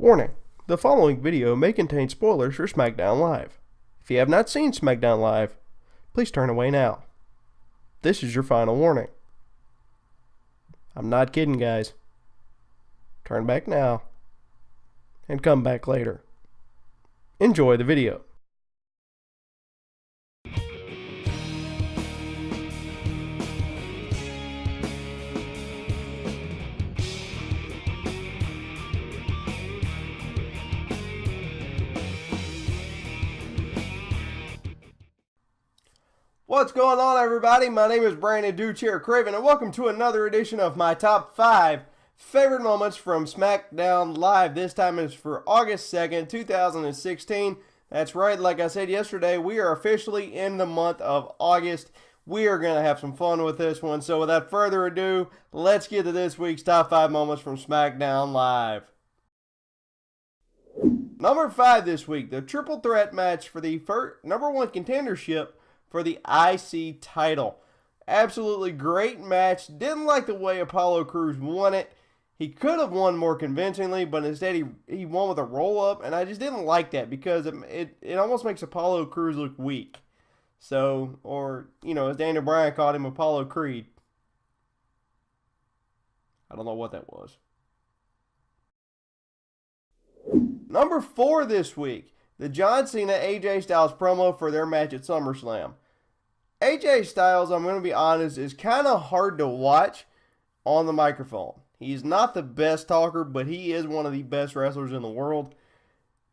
Warning, the following video may contain spoilers for Smackdown Live. If you have not seen Smackdown Live, please turn away now. This is your final warning. I'm not kidding, guys. Turn back now and come back later. Enjoy the video. What's going on, everybody? My name is Brandon Duchair Craven, and welcome to another edition of my top 5 favorite moments from Smackdown Live. This time is for August 2nd, 2016. That's right, like I said yesterday, we are officially in the month of August. We are going to have some fun with this one, so without further ado, let's get to this week's top 5 moments from Smackdown Live. Number 5 this week, the triple threat match for the number 1 contendership for the IC title. Absolutely great match. Didn't like the way Apollo Crews won it. He could have won more convincingly, but instead he won with a roll-up, and I just didn't like that because it almost makes Apollo Crews look weak. So, or, you know, as Daniel Bryan called him, Apollo Creed. I don't know what that was. Number 4 this week, the John Cena AJ Styles promo for their match at SummerSlam. AJ Styles, I'm going to be honest, is kind of hard to watch on the microphone. He's not the best talker, but he is one of the best wrestlers in the world.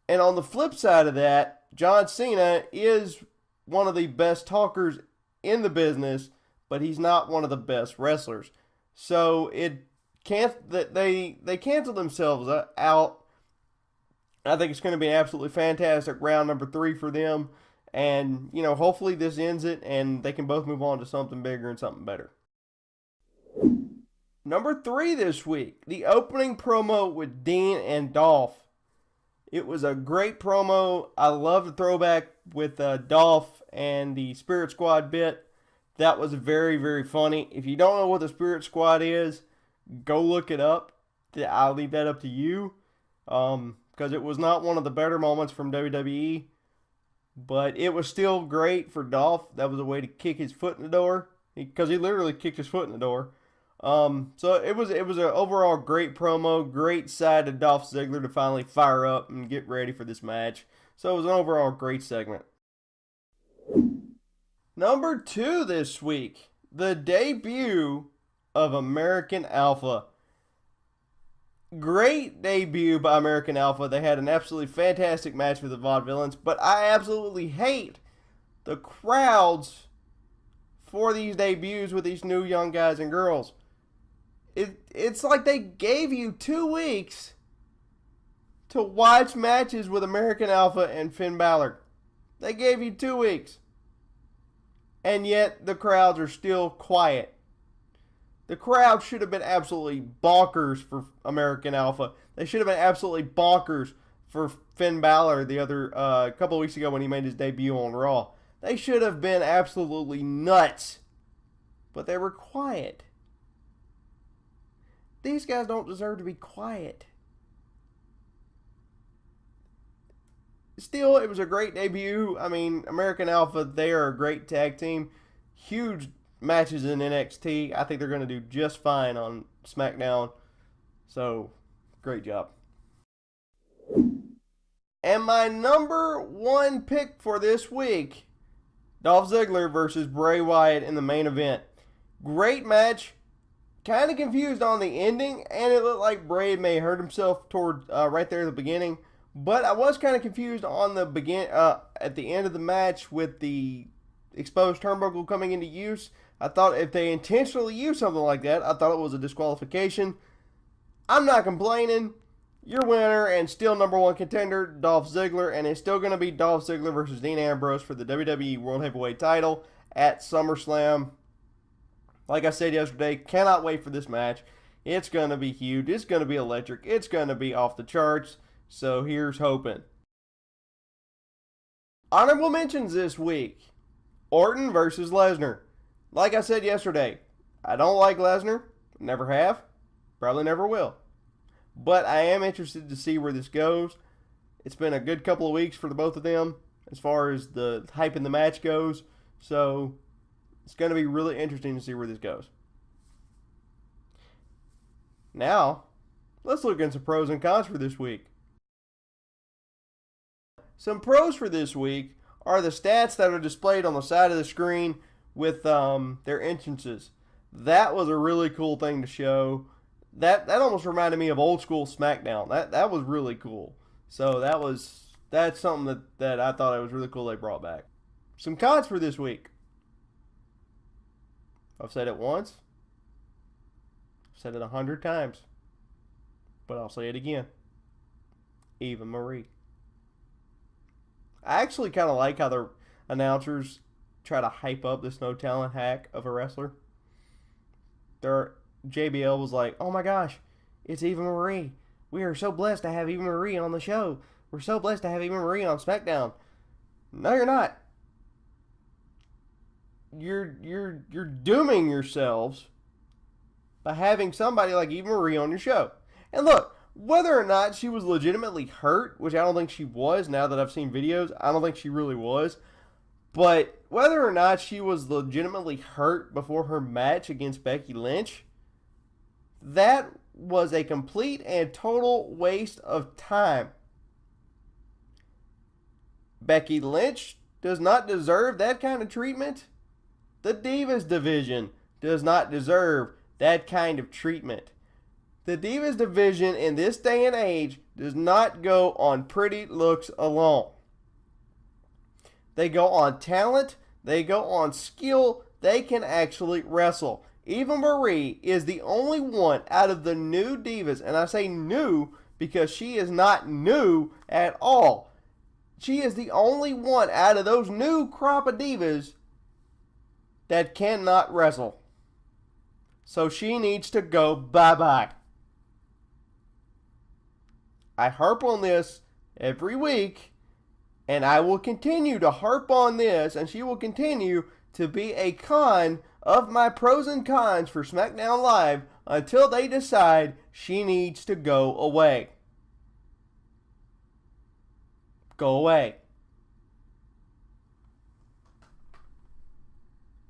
And on the flip side of that, John Cena is one of the best talkers in the business, but he's not one of the best wrestlers. So they cancel themselves out. I think it's going to be an absolutely fantastic round number 3 for them. And, you know, hopefully this ends it and they can both move on to something bigger and something better. Number 3 this week, the opening promo with Dean and Dolph. It was a great promo. I love the throwback with Dolph and the Spirit Squad bit. That was very, very funny. If you don't know what the Spirit Squad is, go look it up. I'll leave that up to you. Because it was not one of the better moments from WWE. But it was still great for Dolph. That was a way to kick his foot in the door. Because he literally kicked his foot in the door. So it was an overall great promo. Great side to Dolph Ziggler to finally fire up and get ready for this match. So it was an overall great segment. Number 2 this week. The debut of American Alpha. Great debut by American Alpha. They had an absolutely fantastic match with the Vaudevillains, but I absolutely hate the crowds for these debuts with these new young guys and girls. It's like they gave you 2 weeks to watch matches with American Alpha and Finn Balor. They gave you 2 weeks. And yet the crowds are still quiet. The crowd should have been absolutely bonkers for American Alpha. They should have been absolutely bonkers for Finn Balor the other couple of weeks ago when he made his debut on Raw. They should have been absolutely nuts. But they were quiet. These guys don't deserve to be quiet. Still, it was a great debut. I mean, American Alpha, they are a great tag team. Huge matches in NXT. I think they're going to do just fine on SmackDown. So, great job. And my number 1 pick for this week, Dolph Ziggler versus Bray Wyatt in the main event. Great match. Kind of confused on the ending, and it looked like Bray may hurt himself toward right there at the beginning. But I was kind of confused on the at the end of the match with the exposed turnbuckle coming into use. I thought if they intentionally used something like that, I thought it was a disqualification. I'm not complaining. Your winner and still number 1 contender, Dolph Ziggler, and it's still going to be Dolph Ziggler versus Dean Ambrose for the WWE World Heavyweight title at SummerSlam. Like I said yesterday, cannot wait for this match. It's going to be huge. It's going to be electric. It's going to be off the charts. So here's hoping. Honorable mentions this week. Orton versus Lesnar. Like I said yesterday, I don't like Lesnar. Never have. Probably never will. But I am interested to see where this goes. It's been a good couple of weeks for the both of them as far as the hype in the match goes. So it's going to be really interesting to see where this goes. Now, let's look at some pros and cons for this week. Some pros for this week are the stats that are displayed on the side of the screen with their entrances. That was a really cool thing to show. That almost reminded me of old school Smackdown. That was really cool. So that's something that I thought it was really cool they brought back. Some cons for this week. I've said it once. I've said it 100 times. But I'll say it again. Eva Marie. I actually kind of like how the announcers try to hype up this no talent hack of a wrestler. JBL was like, "Oh my gosh, it's Eva Marie. We are so blessed to have Eva Marie on the show. We're so blessed to have Eva Marie on SmackDown." No, you're not. You're dooming yourselves by having somebody like Eva Marie on your show. And look, whether or not she was legitimately hurt, which I don't think she was now that I've seen videos, I don't think she really was. But whether or not she was legitimately hurt before her match against Becky Lynch, that was a complete and total waste of time. Becky Lynch does not deserve that kind of treatment. The Divas division does not deserve that kind of treatment. The Divas division in this day and age does not go on pretty looks alone. They go on talent. They go on skill. They can actually wrestle. Eva Marie is the only one out of the new Divas, and I say new because she is not new at all. She is the only one out of those new crop of Divas that cannot wrestle. So she needs to go bye-bye. I harp on this every week, and I will continue to harp on this, and she will continue to be a con of my pros and cons for SmackDown Live until they decide she needs to go away. Go away.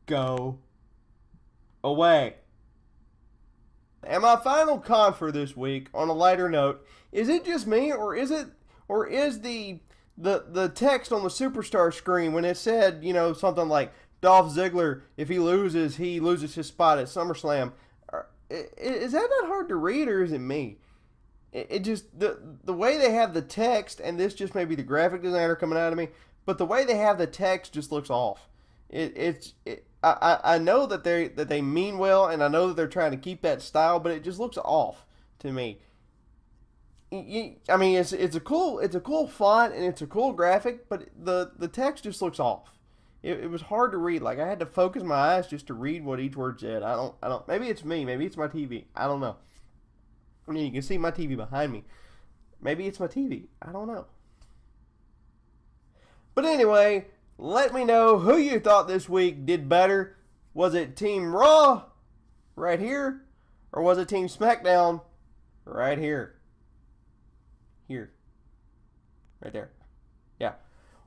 Go away. And my final con for this week, on a lighter note, is it just me, or is the text on the Superstar screen when it said, something like Dolph Ziggler, if he loses his spot at SummerSlam? Is that not hard to read, or is it me? It just, the way they have the text, and this just may be the graphic designer coming out of me, but the way they have the text just looks off. I know that they mean well, and I know that they're trying to keep that style, but it just looks off to me. I mean, it's a cool font and it's a cool graphic, but the text just looks off. It was hard to read. Like, I had to focus my eyes just to read what each word said. I don't. Maybe it's me. Maybe it's my TV. I don't know. I mean, you can see my TV behind me. Maybe it's my TV. I don't know. But anyway, let me know who you thought this week did better. Was it Team Raw right here, or was it Team SmackDown right here? Here. Right there. Yeah.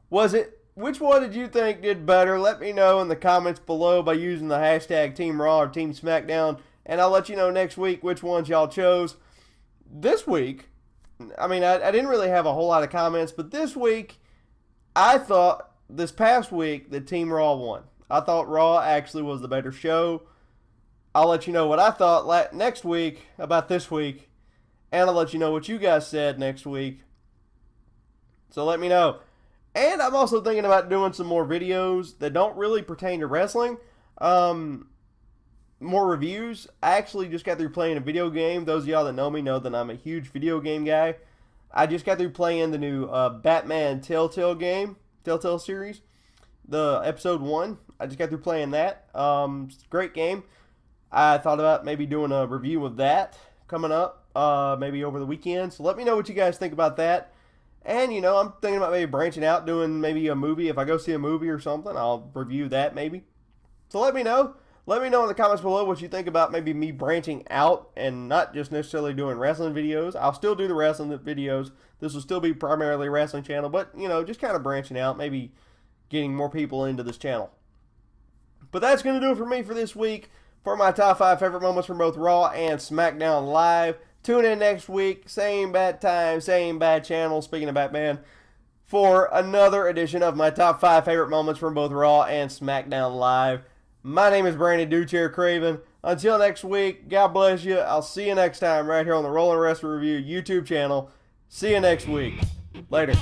Which one did you think did better? Let me know in the comments below by using the hashtag Team Raw or Team SmackDown, and I'll let you know next week which ones y'all chose. This week, I mean, I didn't really have a whole lot of comments, but this week, I thought this past week that Team Raw won. I thought Raw actually was the better show. I'll let you know what I thought next week about this week, and I'll let you know what you guys said next week. So let me know. And I'm also thinking about doing some more videos that don't really pertain to wrestling. More reviews. I actually just got through playing a video game. Those of y'all that know me know that I'm a huge video game guy. I just got through playing the new Batman Telltale series. The episode 1. I just got through playing that. It's a great game. I thought about maybe doing a review of that coming up, maybe over the weekend. So let me know what you guys think about that. And, I'm thinking about maybe branching out, doing maybe a movie. If I go see a movie or something, I'll review that maybe. So let me know. Let me know in the comments below what you think about maybe me branching out and not just necessarily doing wrestling videos. I'll still do the wrestling videos. This will still be primarily a wrestling channel, but, you know, just kind of branching out, maybe getting more people into this channel. But that's going to do it for me for this week for my top 5 favorite moments from both Raw and SmackDown Live. Tune in next week, same bad time, same bad channel, speaking of Batman, for another edition of my top 5 favorite moments from both Raw and SmackDown Live. My name is Brandon Duchair Craven. Until next week, God bless you. I'll see you next time right here on the Rolling Wrestling Review YouTube channel. See you next week. Later.